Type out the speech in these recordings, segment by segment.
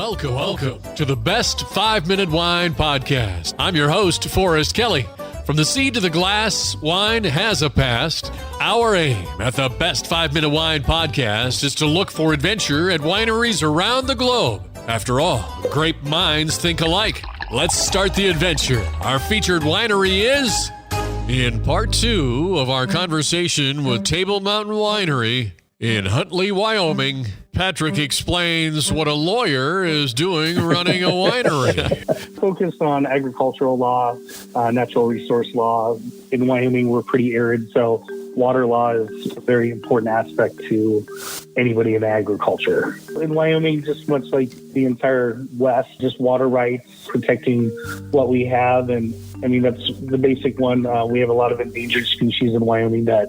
Welcome to the Best 5-Minute Wine Podcast. I'm your host, Forrest Kelly. From the seed to the glass, wine has a past. Our aim at the Best 5-Minute Wine Podcast is to look for adventure at wineries around the globe. After all, grape minds think alike. Let's start the adventure. Our featured winery is... In part 2 of our conversation with Table Mountain Winery in Huntley, Wyoming, Patrick explains what a lawyer is doing running a winery. Focused on agricultural law, natural resource law. In Wyoming, we're pretty arid, so water law is a very important aspect to anybody in agriculture. In Wyoming, just much like the entire West, just water rights, protecting what we have. And I mean, that's the basic one. We have a lot of endangered species in Wyoming that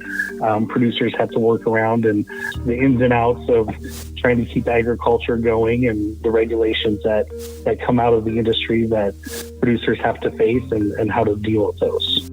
producers have to work around, and the ins and outs of trying to keep agriculture going and the regulations that come out of the industry that producers have to face and how to deal with those.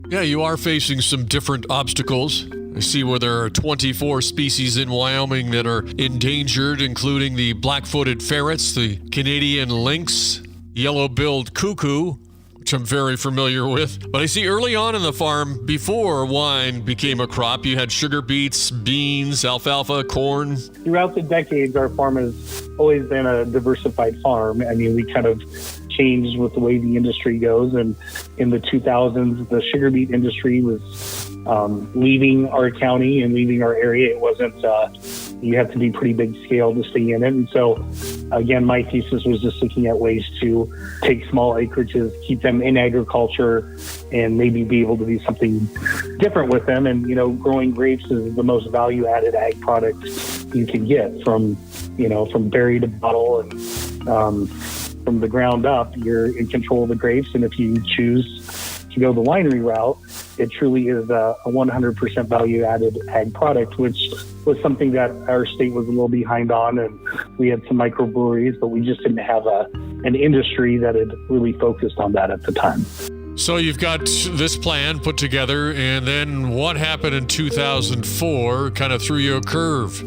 Yeah, you are facing some different obstacles. I see where there are 24 species in Wyoming that are endangered, including the black-footed ferrets, the Canadian lynx, yellow-billed cuckoo, which I'm very familiar with. But I see early on in the farm, before wine became a crop, you had sugar beets, beans, alfalfa, corn. Throughout the decades, our farm has always been a diversified farm. I mean, we kind of changed with the way the industry goes. And in the 2000s, the sugar beet industry was leaving our county and leaving our area. It wasn't, you have to be pretty big scale to stay in it. And so, again, my thesis was just looking at ways to take small acreages, keep them in agriculture, and maybe be able to do something different with them. And, you know, growing grapes is the most value-added ag product you can get from berry to bottle. And from the ground up, you're in control of the grapes. And if you choose to go the winery route, it truly is a 100% value-added ag product, which was something that our state was a little behind on. And we had some microbreweries, but we just didn't have an industry that had really focused on that at the time. So you've got this plan put together, and then what happened in 2004 kind of threw you a curve?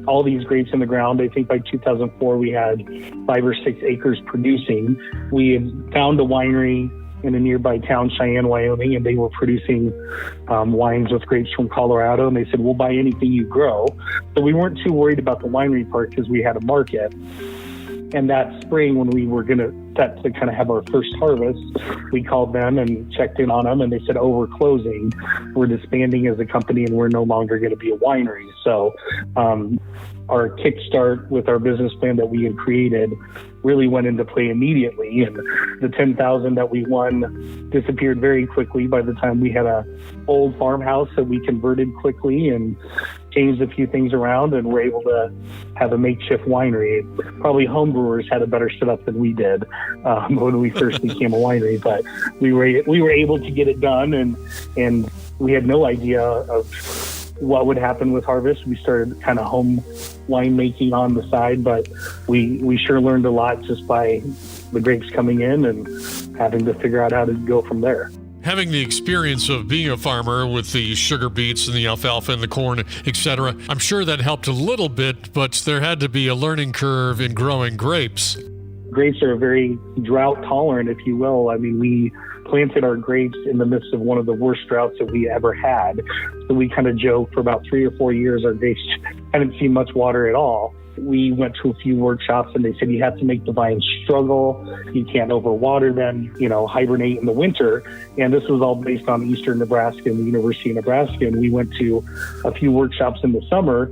All these grapes in the ground. I think by 2004, we had 5 or 6 acres producing. We had found a winery in a nearby town, Cheyenne, Wyoming, and they were producing wines with grapes from Colorado. And they said, we'll buy anything you grow. So we weren't too worried about the winery part because we had a market. And that spring, when we were going to set to kind of have our first harvest, we called them and checked in on them. And they said, oh, we're closing. We're disbanding as a company and we're no longer going to be a winery. So our kickstart with our business plan that we had created really went into play immediately. And the $10,000 that we won disappeared very quickly by the time we had a old farmhouse that we converted quickly and changed a few things around, and were able to have a makeshift winery. Probably home brewers had a better setup than we did when we first became a winery, but we were able to get it done, and we had no idea of what would happen with harvest. We started kind of home winemaking on the side, but we sure learned a lot just by the grapes coming in and having to figure out how to go from there. Having the experience of being a farmer with the sugar beets and the alfalfa and the corn, etc., I'm sure that helped a little bit, but there had to be a learning curve in growing grapes. Grapes are very drought tolerant, if you will. I mean, we planted our grapes in the midst of one of the worst droughts that we ever had. So we kind of joked for about 3 or 4 years, our grapes hadn't seen much water at all. We went to a few workshops and they said you have to make the vines struggle. You can't overwater them, hibernate in the winter. And this was all based on Eastern Nebraska and the University of Nebraska. And we went to a few workshops in the summer,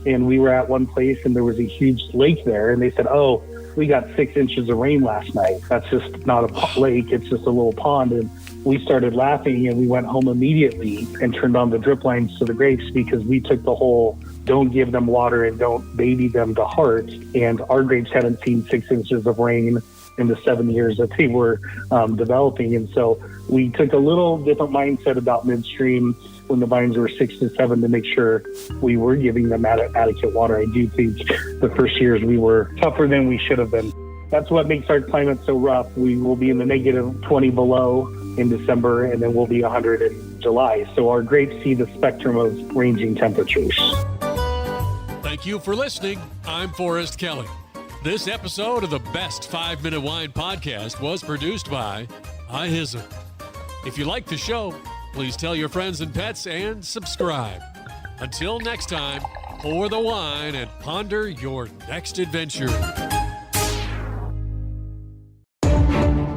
and we were at one place and there was a huge lake there. And they said, oh, we got 6 inches of rain last night. That's just not a lake. It's just a little pond. And we started laughing and we went home immediately and turned on the drip lines to the grapes, because we took the whole don't give them water and don't baby them to heart. And our grapes hadn't seen 6 inches of rain in the 7 years that they were developing. And so we took a little different mindset about midstream when the vines were 6 to 7 to make sure we were giving them adequate water. I do think the first years we were tougher than we should have been. That's what makes our climate so rough. We will be in the negative 20 below in December, and then we'll be 100 in July. So our grapes see the spectrum of ranging temperatures. Thank you for listening. I'm Forrest Kelly. This episode of the Best 5 Minute Wine Podcast was produced by IHYSM. If you like the show, please tell your friends and pets and subscribe. Until next time, pour the wine and ponder your next adventure.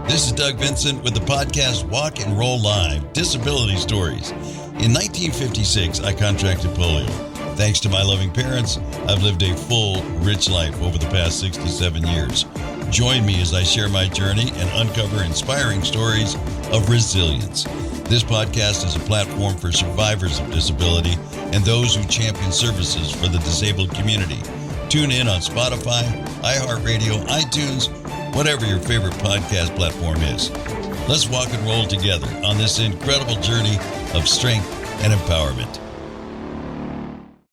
This is Doug Vincent with the podcast Walk and Roll Live, Disability Stories. In 1956, I contracted polio. Thanks to my loving parents, I've lived a full, rich life over the past 67 years. Join me as I share my journey and uncover inspiring stories of resilience. This podcast is a platform for survivors of disability and those who champion services for the disabled community. Tune in on Spotify, iHeartRadio, iTunes, whatever your favorite podcast platform is. Let's walk and roll together on this incredible journey of strength and empowerment.